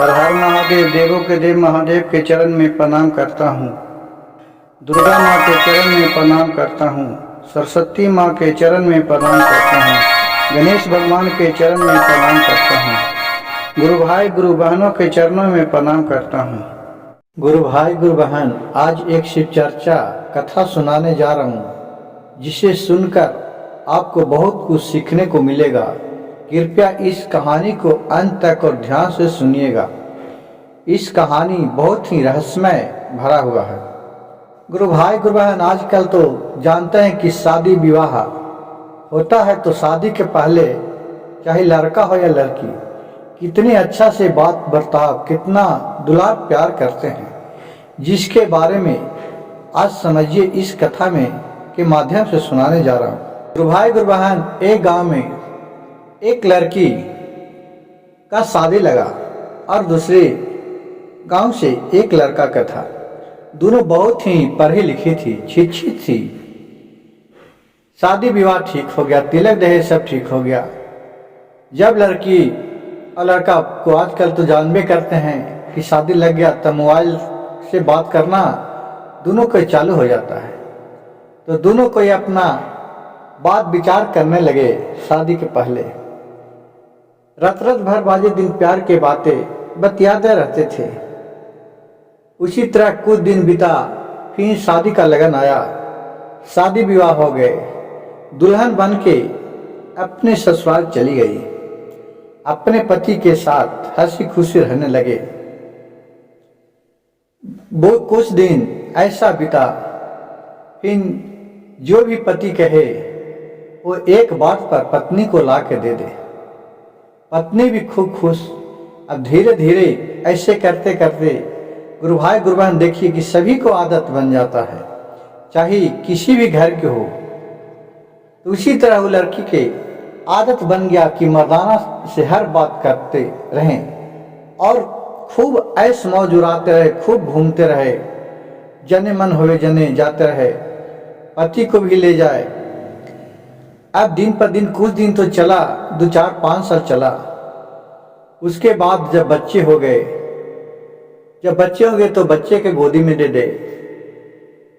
हर हर महादेव, देवों के देव महादेव के चरण में प्रणाम करता हूँ। दुर्गा माँ के चरण में प्रणाम करता हूँ। सरस्वती माँ के चरण में प्रणाम करता हूँ। गणेश भगवान के चरण में प्रणाम करता हूँ। गुरु भाई गुरु बहनों के चरणों में प्रणाम करता हूँ। गुरु भाई गुरु बहन, आज एक शिव चर्चा कथा सुनाने जा रहा हूँ, जिसे सुनकर आपको बहुत कुछ सीखने को मिलेगा। कृपया इस कहानी को अंत तक और ध्यान से सुनिएगा। इस कहानी बहुत ही रहस्यमय भरा हुआ है। गुरु भाई गुरु बहन, आजकल तो जानते हैं कि शादी विवाह होता है तो शादी के पहले चाहे लड़का हो या लड़की, कितनी अच्छा से बात बर्ताव, कितना दुलार प्यार करते हैं, जिसके बारे में आज समझिए इस कथा में के माध्यम से सुनाने जा रहा हूँ। गुरु भाई गुरु बहन, एक गांव में एक लड़की का शादी लगा और दूसरे गांव से एक लड़का का था। दोनों बहुत ही पढ़ी लिखी थी, शिक्षित थी। शादी विवाह ठीक हो गया, तिलक दहेज सब ठीक हो गया। जब लड़की और लड़का को आजकल तो जानबे करते हैं कि शादी लग गया तो मोबाइल से बात करना दोनों को चालू हो जाता है। तो दोनों को अपना बात विचार करने लगे शादी के पहले। रात भर बाजे दिन प्यार के बातें बतियाते रहते थे। उसी तरह कुछ दिन बीता, फिर शादी का लगन आया, शादी विवाह हो गए। दुल्हन बन के अपने ससुराल चली गई, अपने पति के साथ हंसी खुशी रहने लगे। वो कुछ दिन ऐसा बीता, फिर जो भी पति कहे वो एक बात पर पत्नी को ला के दे दे। पत्नी भी खूब खुश। अब धीरे धीरे ऐसे करते करते गुरु भाई गुरु बहन, देखिए कि सभी को आदत बन जाता है, चाहे किसी भी घर के हो। तो उसी तरह वो लड़की के आदत बन गया कि मर्दाना से हर बात करते रहें और खूब ऐश मौज उड़ाते रहे, खूब घूमते रहे, जने मन हुए जने जाते रहे, पति को भी ले जाए। अब दिन पर दिन कुछ दिन तो चला, 2 4 5 साल चला। उसके बाद जब बच्चे हो गए तो बच्चे के गोदी में दे दे।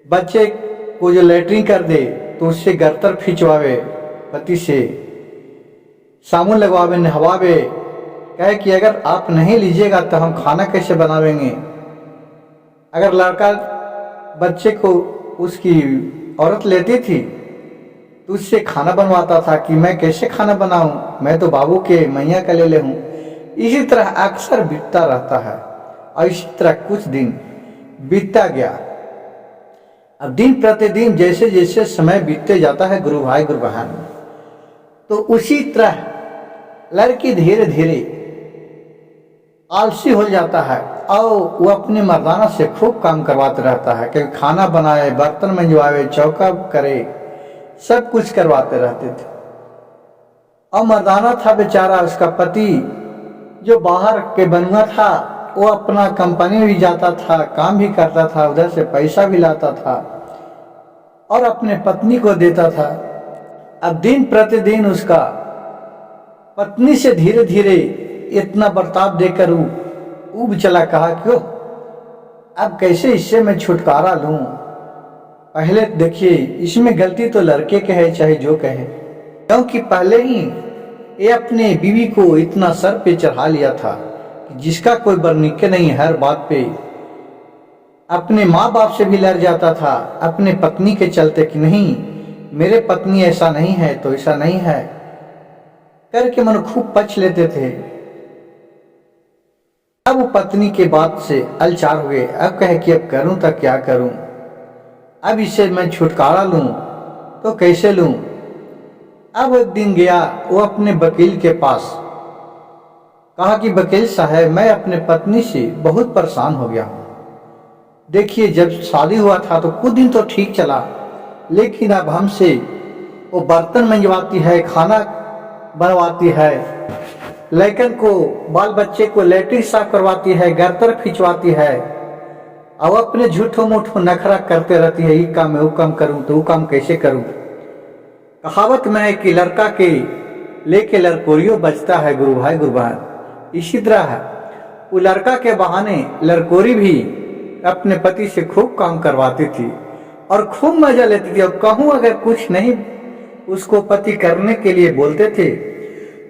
बच्चे को जो लैट्रिन कर दे तो उससे गर्तर खिंचवावे, पति से साबुन लगवावे, नहवावे। कहे कि अगर आप नहीं लीजिएगा तो हम खाना कैसे बनावेंगे। अगर लड़का बच्चे को उसकी औरत लेती थी तो उससे खाना बनवाता था कि मैं कैसे खाना बनाऊं, मैं तो बाबू के मैया का ले हूं। इसी तरह अक्सर बीतता रहता है और इसी तरह कुछ दिन बीतता गया। अब दिन प्रतिदिन जैसे जैसे समय बीतते जाता है गुरु भाई गुरु बहन, तो उसी तरह लड़की धीरे धीरे आलसी हो जाता है और वो अपने मर्दाना से खूब काम करवाते रहता है कि खाना बनाए, बर्तन मंजवावे, चौका करे, सब कुछ करवाते रहते थे। और मर्दाना था बेचारा, उसका पति जो बाहर के बनुआ था, वो अपना कंपनी भी जाता था, काम भी करता था, उधर से पैसा भी लाता था और अपने पत्नी को देता था। अब दिन प्रतिदिन उसका पत्नी से धीरे धीरे इतना बर्ताव देकर ऊब चला। कहा क्यों, अब कैसे इससे मैं छुटकारा लूं। पहले देखिए, इसमें गलती तो लड़के के है, चाहे जो कहे, क्योंकि पहले ही ये अपने बीवी को इतना सर पे चढ़ा लिया था कि जिसका कोई बर्निके नहीं। हर बात पे अपने माँ बाप से भी लड़ जाता था, अपने पत्नी के चलते कि नहीं मेरे पत्नी ऐसा नहीं है तो ऐसा नहीं है करके मन खूब पच लेते थे। अब वो पत्नी के बात से अलचार हुए। अब कहे कि अब करूं तो क्या करूं, अब इससे मैं छुटकारा लूं तो कैसे लूं। अब एक दिन गया वो अपने वकील के पास, कहा कि वकील साहब, मैं अपने पत्नी से बहुत परेशान हो गया हूं। देखिए, जब शादी हुआ था तो कुछ दिन तो ठीक चला, लेकिन अब हमसे वो बर्तन मंजवाती है, खाना बनवाती है, लड़कन को बाल बच्चे को लैट्रिन साफ करवाती है, गर्तर खिंचवाती है, और अपने झूठो मूठो नखरा करते रहती है। ये काम मैं वो काम करूं तो वो काम कैसे करूं। कहावत में है कि लड़का के लेके लड़कोरियो बचता है गुरु भाई गुरु बहन। इसी तरह वो लड़का के बहाने लड़कोरी भी अपने पति से खूब काम करवाती थी और खूब मजा लेती थी। और कहूँ अगर कुछ नहीं उसको पति करने के लिए बोलते थे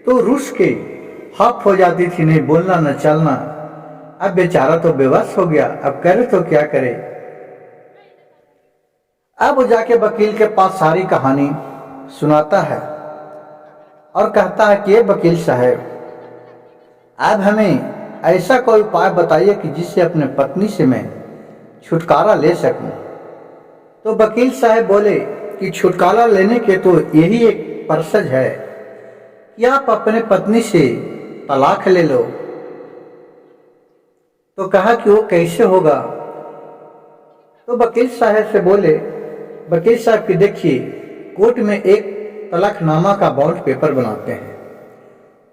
तो रुस के हप हो जाती थी, नहीं बोलना न चलना। अब बेचारा तो बेबस हो गया, अब करे तो क्या करे। अब वो जाके वकील के पास सारी कहानी सुनाता है और कहता है कि ये वकील साहब, अब हमें ऐसा कोई उपाय बताइए कि जिससे अपने पत्नी से मैं छुटकारा ले सकूं। तो वकील साहब बोले कि छुटकारा लेने के तो यही एक प्रोसेस है कि आप अपने पत्नी से तलाक ले लो। तो कहा कि वो कैसे होगा। तो वकील साहब से बोले, वकील साहब की देखिए, कोर्ट में एक तलाकनामा का बॉन्ड पेपर बनाते हैं,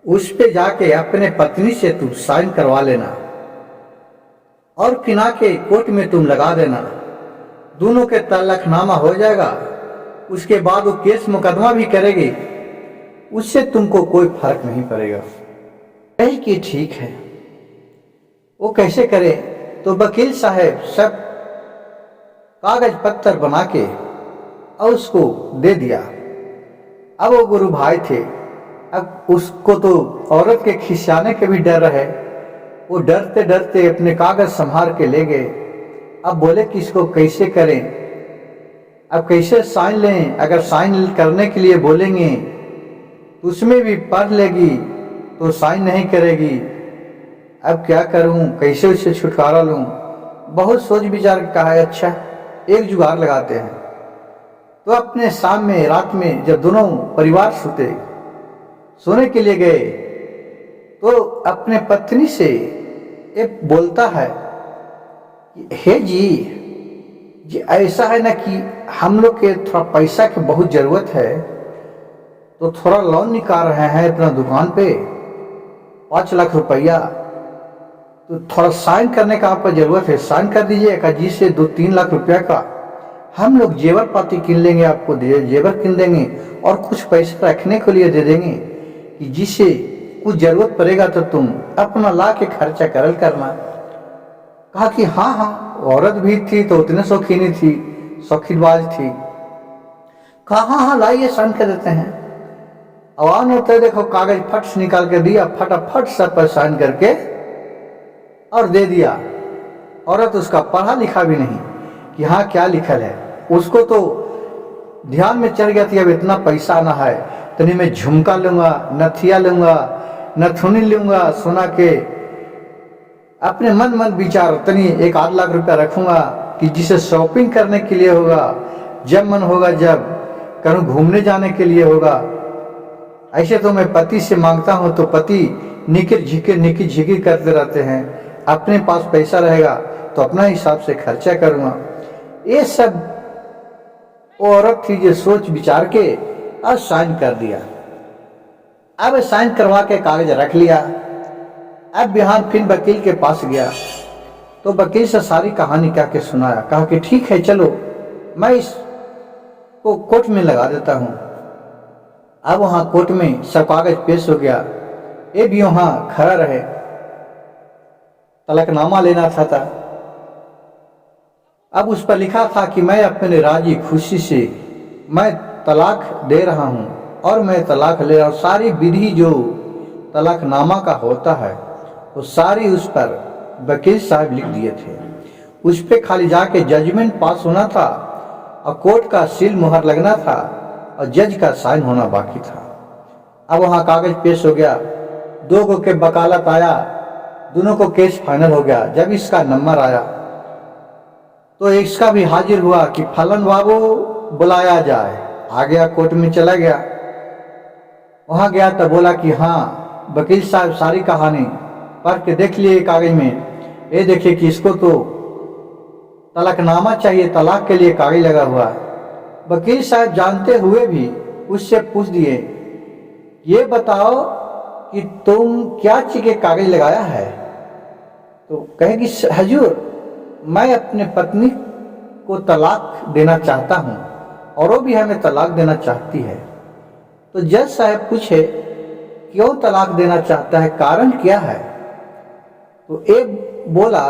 उस पे जाके अपने पत्नी से तुम साइन करवा लेना और फिर आके कोर्ट में तुम लगा देना, दोनों के तलाकनामा हो जाएगा। उसके बाद वो केस मुकदमा भी करेगी, उससे तुमको कोई फर्क नहीं पड़ेगा। यही कि ठीक है। वो कैसे करे। तो वकील साहब सब कागज पत्थर बना के और उसको दे दिया। अब वो गुरु भाई थे, अब उसको तो औरत के खिसियाने के भी डर है। वो डरते डरते अपने कागज संभाल के ले गए। अब बोले कि इसको कैसे करें, अब कैसे साइन लें। अगर साइन करने के लिए बोलेंगे तो उसमें भी पढ़ लेगी तो साइन नहीं करेगी। अब क्या करूं, कैसे उससे छुटकारा लूं। बहुत सोच विचार कहा है, अच्छा एक जुगाड़ लगाते हैं। तो अपने शाम में रात में जब दोनों परिवार सोने के लिए गए तो अपने पत्नी से एक बोलता है कि हे जी ऐसा है ना कि हम लोग के थोड़ा पैसा की बहुत जरूरत है, तो थोड़ा लोन निकाल रहे हैं अपना दुकान पे 5 लाख रुपया, तो थोड़ा साइन करने का आपका जरूरत है, साइन कर दीजिएगा जिससे 2-3 लाख रुपया का हम लोग जेवर पाती किन लेंगे, आपको जेवर किन देंगे और कुछ पैसा रखने के लिए दे देंगे कि जिससे कुछ जरूरत पड़ेगा तो तुम अपना ला के खर्चा करल करना। कहा कि हाँ हाँ, औरत भी थी तो उतने शौकीनी थी, शौकीनबाज थी। कहा हाँ हाँ लाइए साइन कर देते हैं। आवान होते देखो कागज फट से निकाल के दिया, फटाफट सब पर साइन करके और दे दिया। औरत उसका पढ़ा लिखा भी नहीं कि हाँ क्या लिखल है। उसको तो ध्यान में चढ़ गया थी अब इतना पैसा ना है, तनी मैं झुमका लूंगा, नथिया लूंगा, नथुनी लूंगा सोना के। अपने मन विचार तनी 1-8 लाख रुपया रखूंगा कि जिसे शॉपिंग करने के लिए होगा, जब मन होगा, जब कहीं घूमने जाने के लिए होगा। ऐसे तो मैं पति से मांगता हूं तो पति निकिर झिकिर करते रहते हैं। अपने पास पैसा रहेगा तो अपना हिसाब से खर्चा करूंगा। ये सब औरत थी जो सोच विचार के और साइन कर दिया। अब साइन करवा के कागज रख लिया। अब बिहान फिर वकील के पास गया तो वकील से सारी कहानी कह के सुनाया। कहा कि ठीक है चलो मैं इसको कोर्ट में लगा देता हूं। अब वहां कोर्ट में सब कागज पेश हो गया। ये भी वहां खड़ा रहे, तलाकनामा लेना था। अब उस पर लिखा था कि मैं अपने राजी खुशी से मैं तलाक दे रहा हूं और मैं तलाक ले रहा हूं। सारी विधि जो तलाकनामा का होता है वो सारी उस पर वकील साहब लिख दिए थे। उस पे खाली जाके जजमेंट पास होना था और कोर्ट का सील मुहर लगना था और जज का साइन होना बाकी था। अब वहां कागज पेश हो गया, 2 को के वकालत आया, दोनों को केस फाइनल हो गया। जब इसका नंबर आया तो इसका भी हाजिर हुआ कि फलन बाबू बुलाया जाए। आ गया, कोर्ट में चला गया। वहां गया तो बोला कि हाँ वकील साहब सारी कहानी पढ़ के देख लिए कागज में, ये देखिए कि इसको तो तलाकनामा चाहिए, तलाक के लिए कागज लगा हुआ है। वकील साहब जानते हुए भी उससे पूछ दिए, ये बताओ कि तुम क्या चीज के कागज लगाया है। तो कहेगी हजूर मैं अपने पत्नी को तलाक देना चाहता हूं और वो भी हमें तलाक देना चाहती है। तो जज साहब पूछे क्यों तलाक देना चाहता है, कारण क्या है। तो एक बोला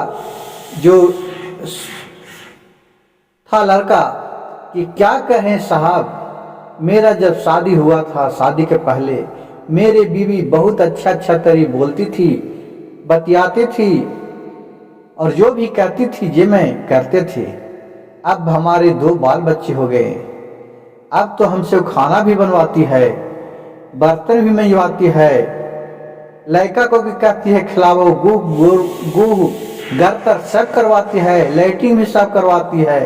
जो था लड़का कि क्या कहें साहब, मेरा जब शादी हुआ था, शादी के पहले मेरी बीवी बहुत अच्छा तरी बोलती थी, बतियाती थी और जो भी कहती थी जे मैं करते थे। अब हमारे 2 बाल बच्चे हो गए, अब तो हमसे खाना भी बनवाती है, बर्तन भी मंजवाती है, लड़का को भी कहती है खिलाओ, गू घर सब करवाती है, लैट्रिन भी सब करवाती है।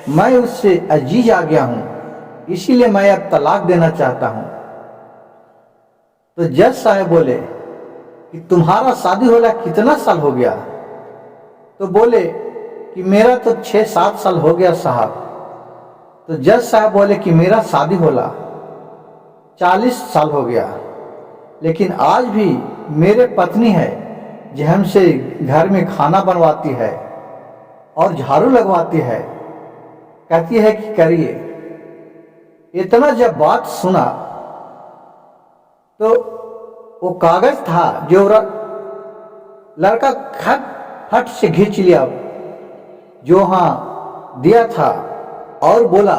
मैं उससे अजीज आ गया हूँ, इसीलिए मैं अब तलाक देना चाहता हूँ। तो जज साहब बोले कि तुम्हारा शादी होला कितना साल हो गया? तो बोले कि मेरा तो 6-7 साल हो गया साहब। तो जज साहब बोले कि मेरा शादी होला 40 साल हो गया, लेकिन आज भी मेरे पत्नी है जो हमसे घर में खाना बनवाती है और झाड़ू लगवाती है, कहती है कि करिए। इतना जब बात सुना तो वो कागज था जो लड़का फट से खींच लिया जो हाँ दिया था और बोला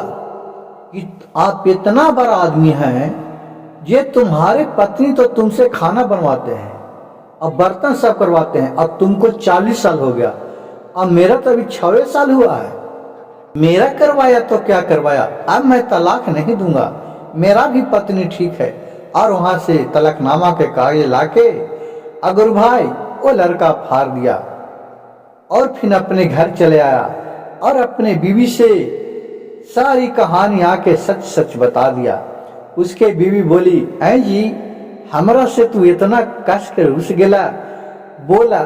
कि आप इतना बड़ा आदमी हैं, ये तुम्हारे पत्नी तो तुमसे खाना बनवाते हैं और बर्तन सब करवाते हैं, अब तुमको 40 साल हो गया, अब मेरा तो अभी 6 साल हुआ है, मेरा करवाया तो क्या करवाया, अब मैं तलाक नहीं दूंगा, मेरा भी पत्नी ठीक है। और वहां से तलाकनामा के कागज लाके अगर भाई वो लड़का फाड़ दिया और फिर अपने घर चले आया और अपने बीवी से सारी कहानी आके सच सच बता दिया। उसके बीवी बोली, ऐ जी हमरा से तू इतना कष्ट के रुस गेला, बोला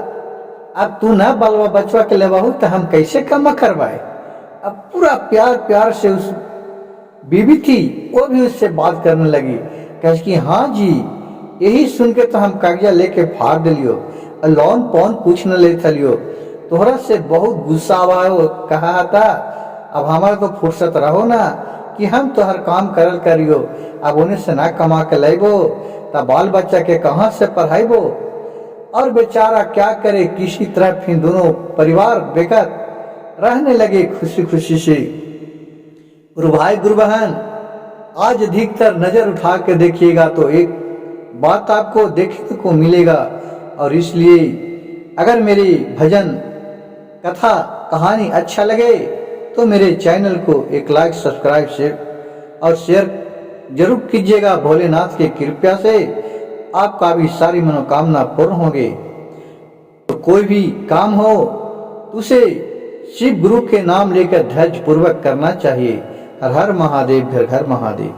अब तू ना बालवा बचवा के लेवाहू तो हम कैसे कमा करवाए। अब पूरा प्यार से उस बीवी थी वो भी उससे बात करने लगी, कह कि हाँ जी यही सुन के तो हम कागजा लेके फाड़ दिलियो, लोन पौन पूछ न ले थलियो, तोहरा से बहुत गुस्सा आवा कहा था, अब हमारा तो फुर्सत रहो ना कि हम तो हर काम करल करियो, अब उन्हें से ना कमा के लेबो तब बाल बच्चा के कहाँ से पढ़ाइबो। और बेचारा क्या करे, किसी तरह फिर दोनों परिवार बेकत रहने लगे खुशी खुशी से। गुरु भाई गुरु बहन, आज अधिकतर नजर उठा के देखिएगा तो एक बात आपको देखने को मिलेगा। और इसलिए अगर मेरी भजन कथा कहानी अच्छा लगे तो मेरे चैनल को एक लाइक सब्सक्राइब और शेयर जरूर कीजिएगा। भोलेनाथ की कृपा से आपका भी सारी मनोकामना पूर्ण होगी। तो कोई भी काम हो तो उसे शिव गुरु के नाम लेकर धैर्य पूर्वक करना चाहिए। हर हर महादेव, घर घर महादेव।